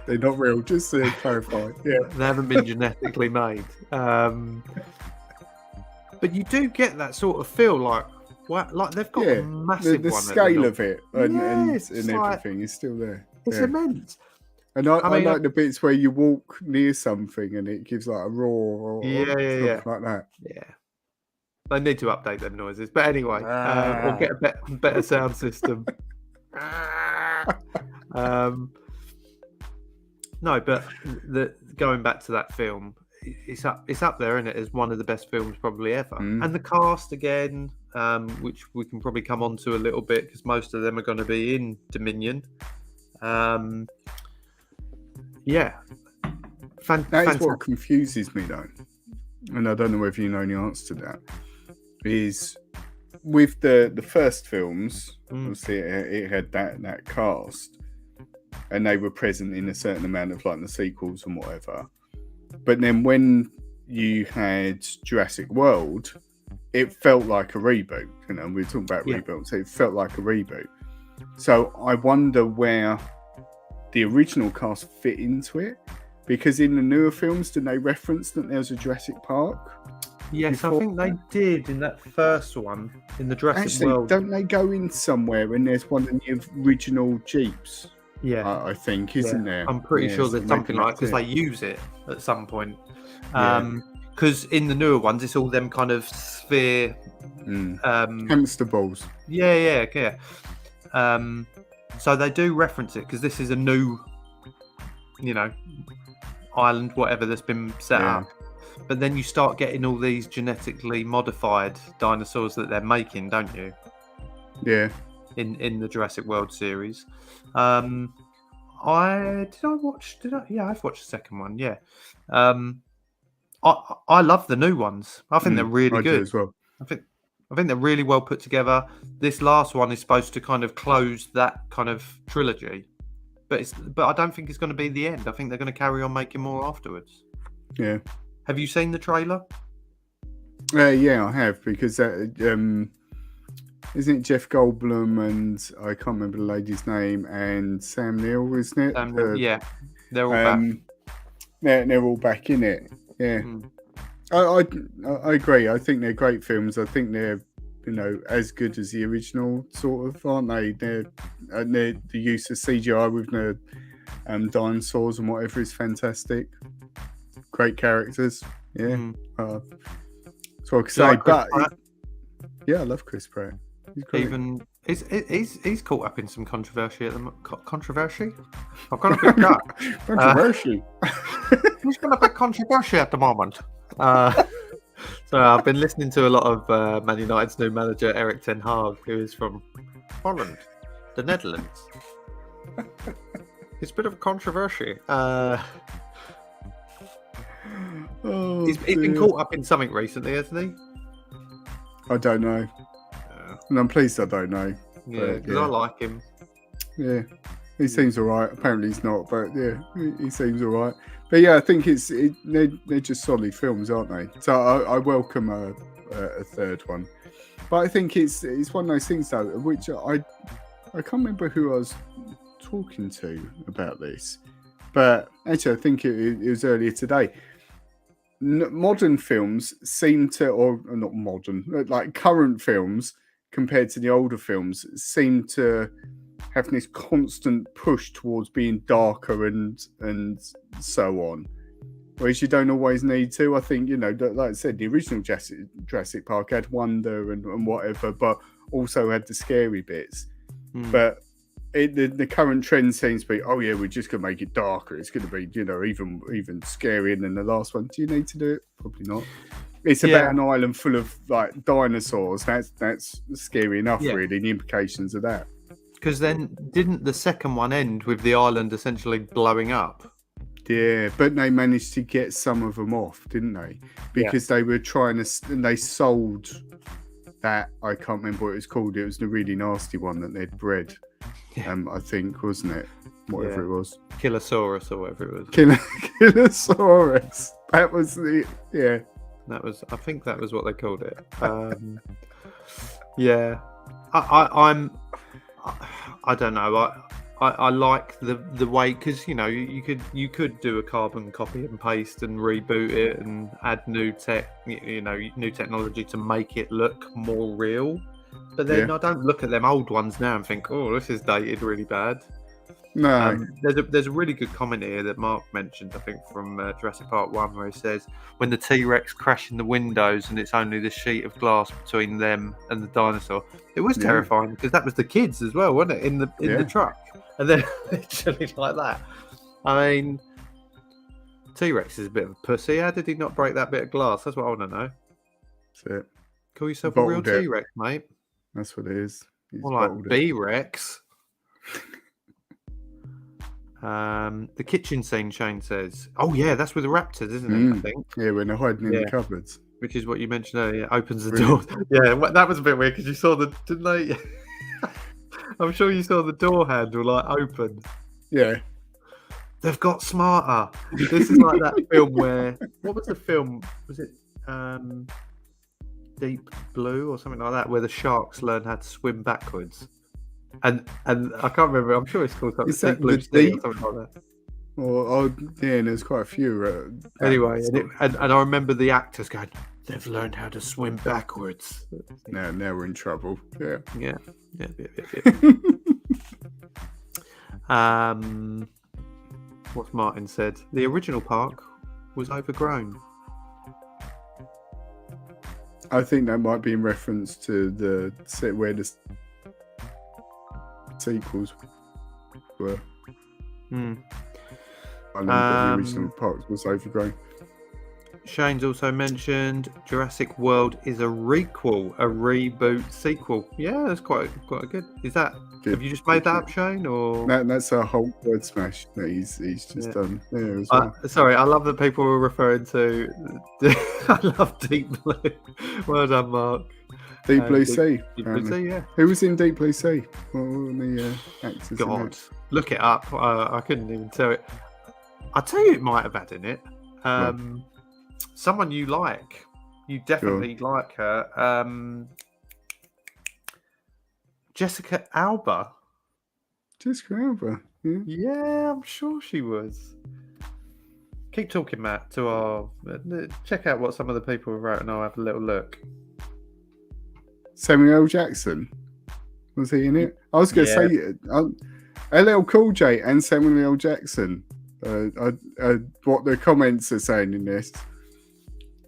They're not real, just to clarify. Yeah. They haven't been genetically made. But you do get that sort of feel like they've got a massive the one. scale of it and like, everything is still there. It's immense. And I like the bits where you walk near something and it gives like a roar or something like that. Yeah. They need to update them noises. But anyway, or get a better sound system. No, but going back to that film, it's up there, isn't it, as one of the best films probably ever. And the cast again, which we can probably come on to a little bit because most of them are going to be in Dominion. Yeah. That is what confuses me though, and I don't know whether you know the answer to that, is with the first films, obviously it had that cast, and they were present in a certain amount of like the sequels and whatever. But then when you had Jurassic World, it felt like a reboot. You know, we're talking about reboots, so it felt like a reboot. So I wonder where the original cast fit into it, because in the newer films, did they reference that there was a Jurassic Park? Yes, before? I think they did in that first one, in the Jurassic World. Don't they go in somewhere and there's one of the original Jeeps? Yeah, I think, isn't there? I'm pretty sure there's something like, because they use it at some point. Because in the newer ones, it's all them kind of sphere hamster balls. Yeah. So they do reference it because this is a new, island, whatever, that's been set up. But then you start getting all these genetically modified dinosaurs that they're making, don't you? Yeah. In the Jurassic World series. I've watched the second one. Yeah. I love the new ones. I think they're really good as well. I think they're really well put together. This last one is supposed to kind of close that kind of trilogy, but I don't think it's going to be the end. I think they're going to carry on making more afterwards. Yeah. Have you seen the trailer? Yeah, I have, because isn't it Jeff Goldblum and I can't remember the lady's name, and Sam Neill, isn't it? Yeah, they're all back. They're all back in it. Yeah. I agree. I think they're great films. I think they're as good as the original, sort of, aren't they? They're the use of CGI with the dinosaurs and whatever is fantastic. Great characters. Yeah. So I could say, but I love Chris Pratt. He's great. Even he's caught up in some controversy at the controversy. I've got a bit dark. Controversy. He's got a bit controversy at the moment. So I've been listening to a lot of Man United's new manager Erik ten Hag, who is from Holland, the Netherlands. It's a bit of a controversy. He's been caught up in something recently, hasn't he? I don't know. And I'm pleased I don't know. Yeah, because I like him. Yeah, he seems all right. Apparently he's not, but yeah, he seems all right. But yeah, I think they're just solid films, aren't they? So I welcome a third one. But I think it's one of those things, though, which I can't remember who I was talking to about this. But actually, I think it was earlier today. Modern films seem to, or not modern, like current films compared to the older films, seem to have this constant push towards being darker and so on, whereas you don't always need to. I think, like I said, the original Jurassic Park had wonder and whatever, but also had the scary bits. But the current trend seems to be, oh yeah, we're just going to make it darker. It's going to be, even scarier than the last one. Do you need to do it? Probably not. It's about an island full of like dinosaurs. That's scary enough, really. The implications of that. Because then, didn't the second one end with the island essentially blowing up? Yeah, but they managed to get some of them off, didn't they? Because they were trying to, and they sold that. I can't remember what it was called. It was the really nasty one that they'd bred. I think, wasn't it? Whatever it was. Kilosaurus or whatever it was. Kilosaurus. That was the I think that was what they called it. Yeah. I don't know. I like the way, because you could do a carbon copy and paste and reboot it and add new technology to make it look more real. But then I don't look at them old ones now and think, oh, this is dated really bad. No. There's a really good comment here that Mark mentioned, I think, from Jurassic Park 1, where he says, when the T-Rex crash in the windows and it's only the sheet of glass between them and the dinosaur. It was terrifying because that was the kids as well, wasn't it, in the truck? And then literally like that. I mean, T-Rex is a bit of a pussy. How did he not break that bit of glass? That's what I want to know. That's it. Call yourself a real T-Rex, mate. That's what it is. Or like B-Rex. The kitchen scene, Shane says. Oh yeah, that's with the raptors, isn't it? I think. Yeah, when they're hiding in the cupboards. Which is what you mentioned earlier. It opens the door. Yeah, that was a bit weird because you saw didn't they? I'm sure you saw the door handle like open. Yeah. They've got smarter. This is like that film where, what was the film? Was it Deep Blue or something like that, where the sharks learn how to swim backwards? And I can't remember. I'm sure it's called something. Deep Blue Sea or something like that. And there's quite a few. Anyway, and I remember the actors going, "They've learned how to swim backwards." Now we're in trouble. Yeah. What Martin said. The original park was overgrown. I think that might be in reference to the set where the sequels were. I know the original park was overgrown. Shane's also mentioned Jurassic World is a requel, a reboot sequel. Yeah, that's quite good. Is that? Have you just made that up, Shane? Or that's a whole word smash that he's just done. Yeah, as well. Sorry, I love that people were referring to. I love Deep Blue. Well done, Mark. Deep Blue Sea. Deep Blue Sea, yeah. Who was in Deep Blue Sea? What were the actors? God, look it up. I couldn't even tell it. I'll tell you, it might have had in it. Someone you like. You definitely like her. Jessica Alba. Jessica Alba. Yeah. Yeah, I'm sure she was. Keep talking, Matt. To our check out what some of the people wrote, and I'll have a little look. Samuel L. Jackson, was he in it? I was going to say LL Cool J and Samuel L. Jackson. What the comments are saying in this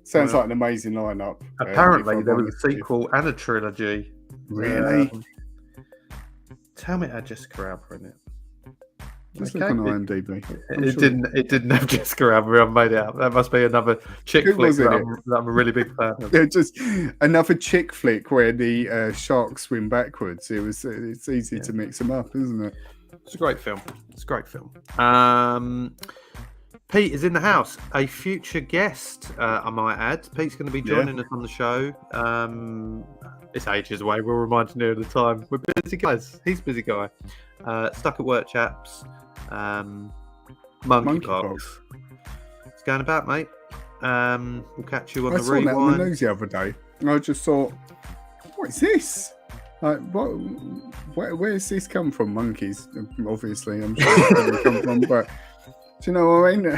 sounds like an amazing lineup. Apparently, there was a sequel and a trilogy. Really? Tell me it had Jessica Alba in it. Just look on IMDb. It didn't have Jessica Alba. I made it up. That must be another chick flick that I'm a really big fan of. Yeah, just another chick flick where the sharks swim backwards. It's easy to mix them up, isn't it? It's a great film. Pete is in the house, a future guest, I might add. Pete's going to be joining us on the show. It's ages away. We'll remind you near the time. We're busy guys. He's a busy guy. Stuck at work, chaps. Monkeypox. It's going about, mate. We'll catch you on the rewind. I saw that on the news the other day. And I just thought, what is this? Like, where's this come from? Monkeys, obviously. I'm sure it's going to come from, but do you know what I mean?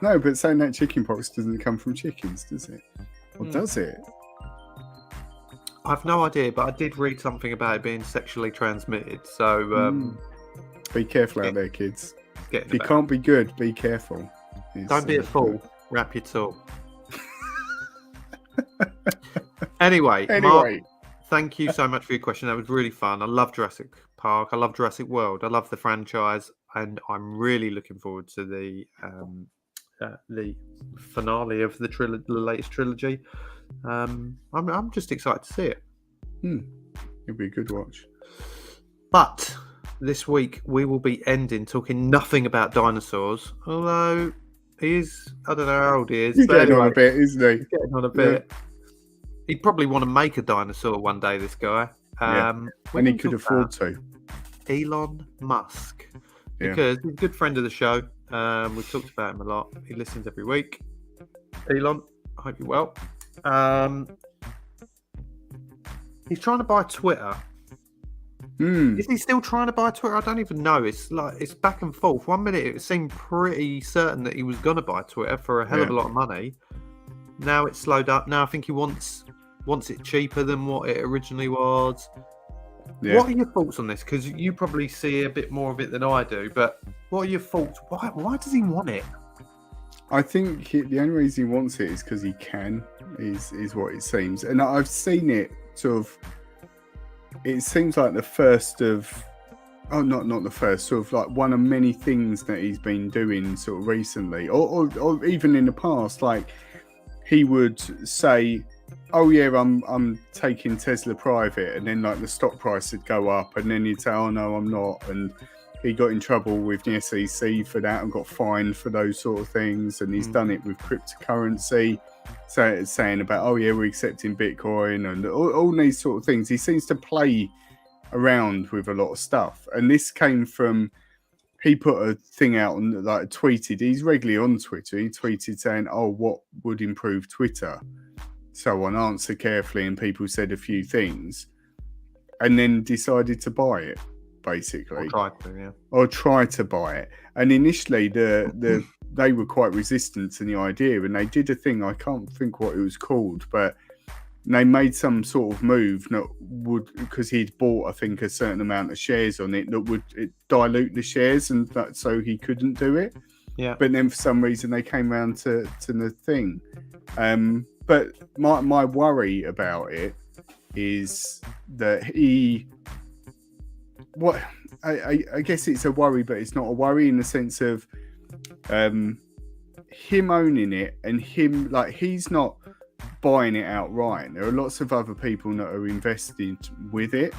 No, but saying that chickenpox doesn't come from chickens, does it? Or does it? I've no idea, but I did read something about it being sexually transmitted. So be careful out there, kids. If you can't be good, be careful. Don't be a fool. Wrap your toe. Anyway, Mark, thank you so much for your question. That was really fun. I love Jurassic Park. I love Jurassic World. I love the franchise, and I'm really looking forward to the finale of the latest trilogy. I'm just excited to see it. It'll be a good watch. But this week we will be talking nothing about dinosaurs. Although I don't know how old he is. He's getting on a bit, isn't he? He's getting on a bit. Yeah. He'd probably want to make a dinosaur one day, this guy. And he could afford to. Elon Musk. Because he's a good friend of the show. We've talked about him a lot. He listens every week. Elon, I hope you're well. He's trying to buy Twitter. Hmm. Is he still trying to buy Twitter? I don't even know. It's back and forth. 1 minute it seemed pretty certain that he was going to buy Twitter for a hell of a lot of money. Now it's slowed up. Now I think he wants it cheaper than what it originally was. Yeah. What are your thoughts on this? Because you probably see a bit more of it than I do. But what are your thoughts? Why does he want it? I think the only reason he wants it is because he can. Is what it seems, and I've seen it sort of. It seems like the first of, not the first, sort of like one of many things that he's been doing sort of recently, or even in the past. Like he would say, "Oh yeah, I'm taking Tesla private," and then like the stock price would go up, and then he'd say, "Oh no, I'm not," and he got in trouble with the SEC for that and got fined for those sort of things, and he's done it with cryptocurrency. So saying about, oh yeah, we're accepting Bitcoin and all these sort of things. He seems to play around with a lot of stuff. And this came from, he put a thing out and like tweeted, he's regularly on Twitter. He tweeted saying, oh, what would improve Twitter? So on, answer carefully, and people said a few things and then decided to buy it, basically. Or try to buy it. And initially they were quite resistant to the idea, and they did a thing, I can't think what it was called, but they made some sort of move that would, because he'd bought, I think, a certain amount of shares on it, that would dilute the shares, and that so he couldn't do it. Yeah. But then for some reason they came around to the thing. But my worry about it is that I guess it's a worry, but it's not a worry in the sense of him owning it, and him, like, he's not buying it outright. There are lots of other people that are invested with it,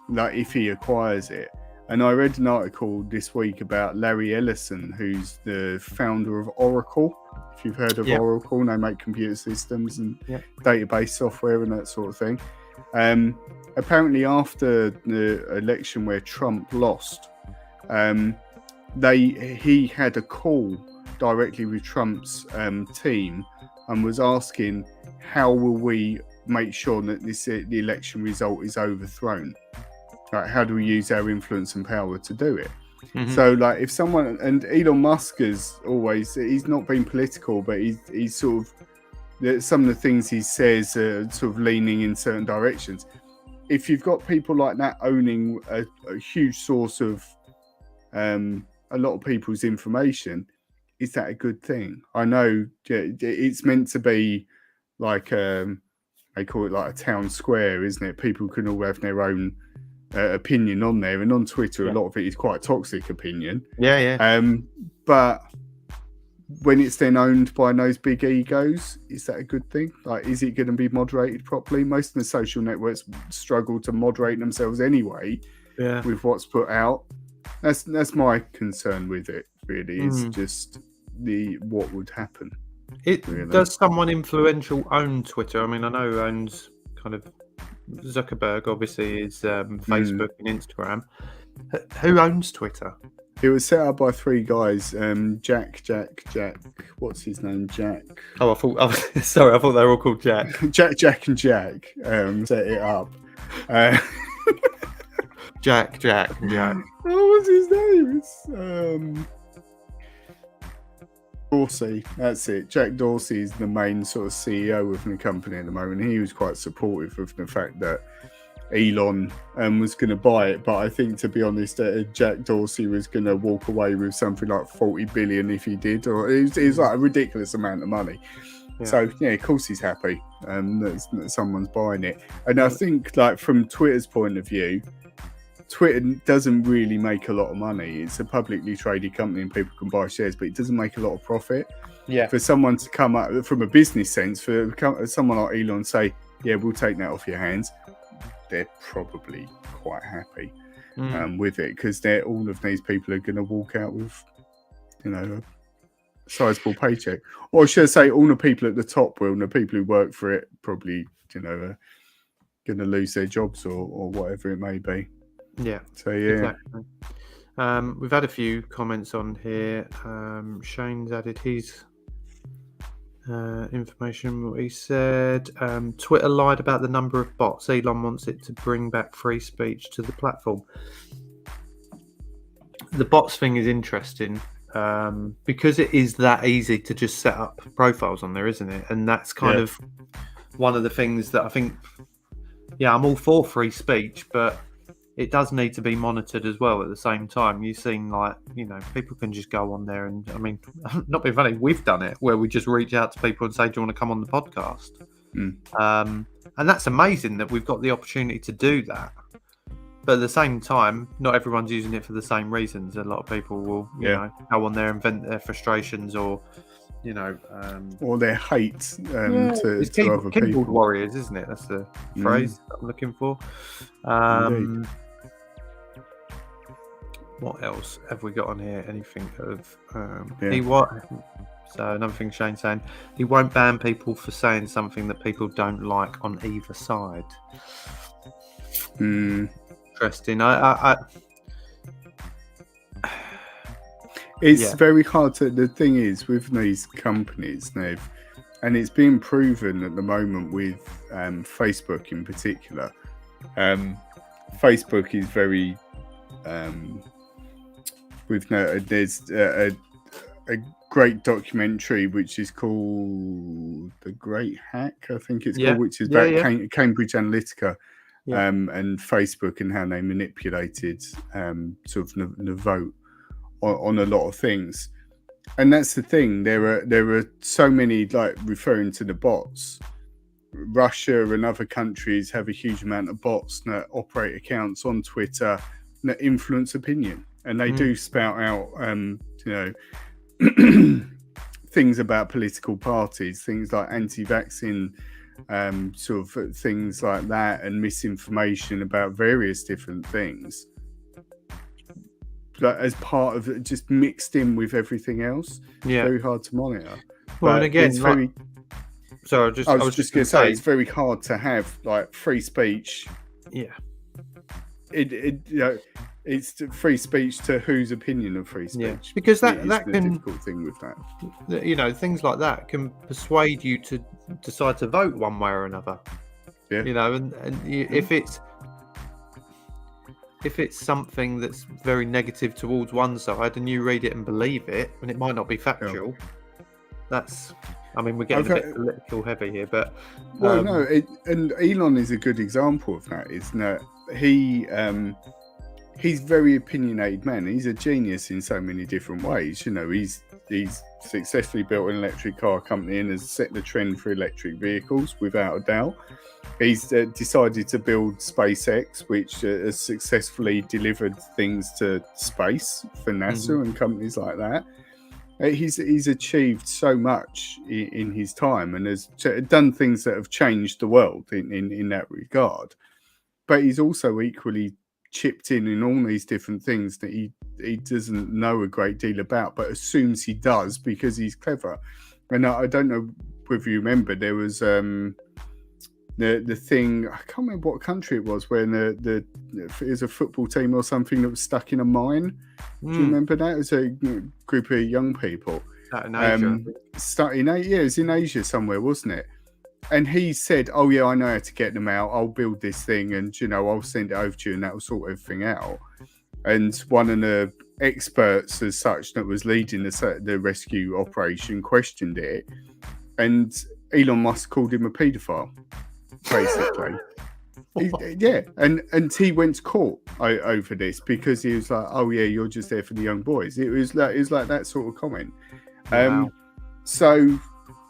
like if he acquires it. And I read an article this week about Larry Ellison, who's the founder of Oracle. If you've heard of Oracle, they make computer systems and database software and that sort of thing. Apparently after the election where Trump lost, he had a call directly with Trump's team and was asking, how will we make sure that the election result is overthrown? Like, how do we use our influence and power to do it? Mm-hmm. So, like, if someone, and Elon Musk has always, he's not been political, but he's sort of, some of the things he says are sort of leaning in certain directions. If you've got people like that owning a huge source of a lot of people's information, is that a good thing? I know it's meant to be like, they call it like a town square, isn't it? People can all have their own opinion on there, and on Twitter a lot of it is quite toxic opinion. But when it's then owned by those big egos, is that a good thing? Like, is it going to be moderated properly? Most of the social networks struggle to moderate themselves anyway with what's put out. That's my concern with it, really, is just what would happen. Does someone influential own Twitter? I mean, I know who owns kind of Zuckerberg, obviously, is Facebook and Instagram. Who owns Twitter? It was set up by three guys. Jack. What's his name? Jack. Oh, I thought they were all called Jack. Jack and Jack set it up. Jack. Oh, what's his name? It's Dorsey. That's it. Jack Dorsey is the main sort of CEO of the company at the moment. He was quite supportive of the fact that Elon was going to buy it, but I think, to be honest, Jack Dorsey was going to walk away with something like 40 billion if he did, or it was like a ridiculous amount of money. So of course he's happy that someone's buying it. And I think, like, from Twitter's point of view, Twitter doesn't really make a lot of money. It's a publicly traded company and people can buy shares, but it doesn't make a lot of profit. For someone to come up from a business sense, for someone like Elon say, we'll take that off your hands, they're probably quite happy with it, because all of these people are going to walk out with, a sizable paycheck. Or should I say, all the people at the top will, and the people who work for it probably, are going to lose their jobs or whatever it may be. So exactly. We've had a few comments on here. Shane's added Information. What he said. Twitter lied about the number of bots. Elon wants it to bring back free speech to the platform. The bots thing is interesting because it is that easy to just set up profiles on there, isn't it? And that's kind of one of the things that I think. Yeah, I'm all for free speech, but it does need to be monitored as well at the same time. You've seen, like, you know, people can just go on there and, I mean, not being funny, we've done it where we just reach out to people and say, do you want to come on the podcast? And that's amazing that we've got the opportunity to do that. But at the same time, not everyone's using it for the same reasons. A lot of people will, you know, go on there and vent their frustrations or, you know... or their hate to other keyboard people. warriors, isn't it? That's the phrase that I'm looking for. What else have we got on here? Anything of... So another thing Shane's saying, he won't ban people for saying something that people don't like on either side. Interesting. It's very hard to. The thing is, with these companies, Nev, and it's being proven at the moment with Facebook in particular. Facebook is very. There's a great documentary which is called The Great Hack, I think it's called, which is about Cambridge Analytica. And Facebook and how they manipulated sort of the vote on a lot of things. And that's the thing, there are so many, like, referring to the bots, Russia and other countries have a huge amount of bots that operate accounts on Twitter that influence opinion, and they do spout out you know things about political parties, things like anti-vaccine sort of things like that, and misinformation about various different things, but as part of it, just mixed in with everything else. Very hard to monitor. Well, and again, it's very... I was just going to say, it's very hard to have, like, free speech. It's free speech to whose opinion of free speech. Because that can, the difficult thing with that. You know, things like that can persuade you to decide to vote one way or another. You know, and if it's something that's very negative towards one side, and you read it and believe it, and it might not be factual, that's. I mean, we're getting a bit political heavy here, but and Elon is a good example of that. Isn't that he's very opinionated man. He's a genius in so many different ways. You know, he's successfully built an electric car company and has set the trend for electric vehicles without a doubt. He's decided to build SpaceX, which has successfully delivered things to space for NASA and companies like that. He's achieved so much in his time and has done things that have changed the world in that regard. But he's also equally chipped in all these different things that he doesn't know a great deal about, but assumes he does because he's clever. And I don't know if you remember, there was the thing, I can't remember what country it was, where it was a football team or something that was stuck in a mine. Do you remember that? It was a group of young people. In Asia. It was in Asia somewhere, wasn't it? And he said, "Oh yeah, I know how to get them out. I'll build this thing, and I'll send it over to you, and that will sort everything out." And one of the experts, as such, that was leading the rescue operation, questioned it, and Elon Musk called him a paedophile, basically. And he went to court over this because he was like, "Oh yeah, you're just there for the young boys." It was like that sort of comment. Wow. So.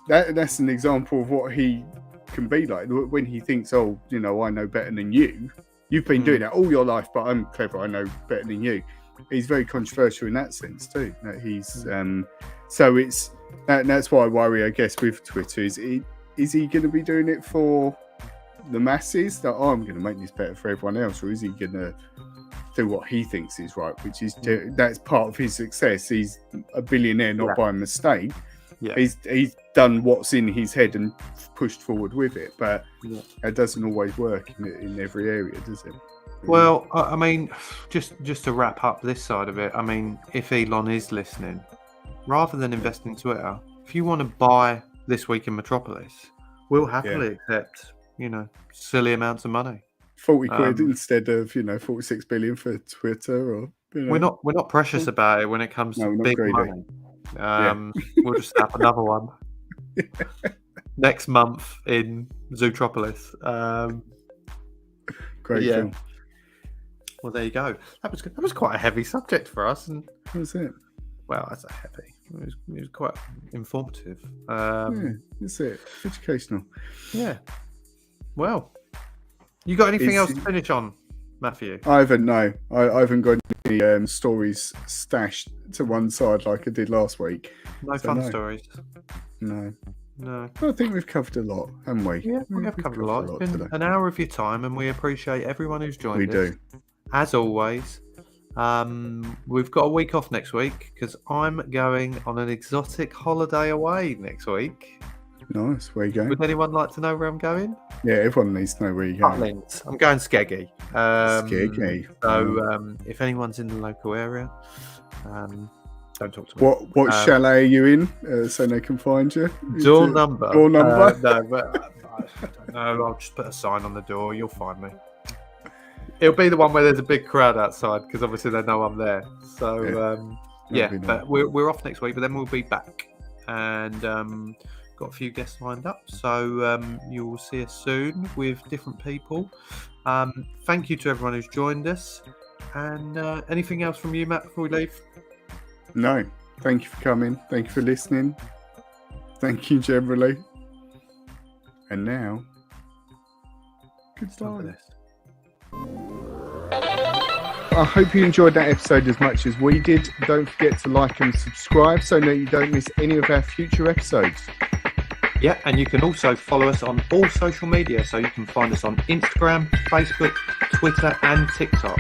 That's an example of what he can be like when he thinks, "Oh, I know better than you. You've been doing that all your life, but I'm clever. I know better than you." He's very controversial in that sense too. That he's so it's that's why I worry, I guess, with Twitter. Is he going to be doing it for the masses? That I'm going to make this better for everyone else, or is he going to do what he thinks is right? Which is that's part of his success. He's a billionaire, not by mistake. He's done what's in his head and pushed forward with it, but it doesn't always work in every area, does it? Well, I mean, just to wrap up this side of it, I mean, if Elon is listening, rather than invest in Twitter, if you want to buy This Week in Metropolis, we'll happily accept, silly amounts of money. 40 quid instead of 46 billion for Twitter, or we're not precious about it when it comes to big money. We'll just snap another one next month in Zootropolis. Great film. Well, there you go. That was quite a heavy subject for us, and What was it? well, that's a heavy. It was quite informative. That's it. Educational. Yeah. Well, you got anything else to finish on, Matthew? I haven't. No, I haven't got any stories stashed to one side like I did last week. No fun stories. No. I think we've covered a lot, haven't we? Yeah, we have covered a lot. It's been today. an hour of your time, and we appreciate everyone who's joined us. We do. As always. We've got a week off next week because I'm going on an exotic holiday away next week. Nice. Where are you going? Would anyone like to know where I'm going? Yeah, everyone needs to know where you're going. Butlins. I'm going Skeggy. Skeggy. So if anyone's in the local area, don't talk to me. What chalet are you in, so they can find you? Door number. Door number? No, but I don't know. I'll just put a sign on the door. You'll find me. It'll be the one where there's a big crowd outside because obviously they know I'm there. So but we're off next week, but then we'll be back and got a few guests lined up. So you will see us soon with different people. Thank you to everyone who's joined us. And anything else from you, Matt, before we leave? No. Thank you for coming. Thank you for listening. Thank you generally. And now, goodbye. I hope you enjoyed that episode as much as we did. Don't forget to like and subscribe so that you don't miss any of our future episodes. Yeah, and you can also follow us on all social media. So you can find us on Instagram, Facebook, Twitter and TikTok.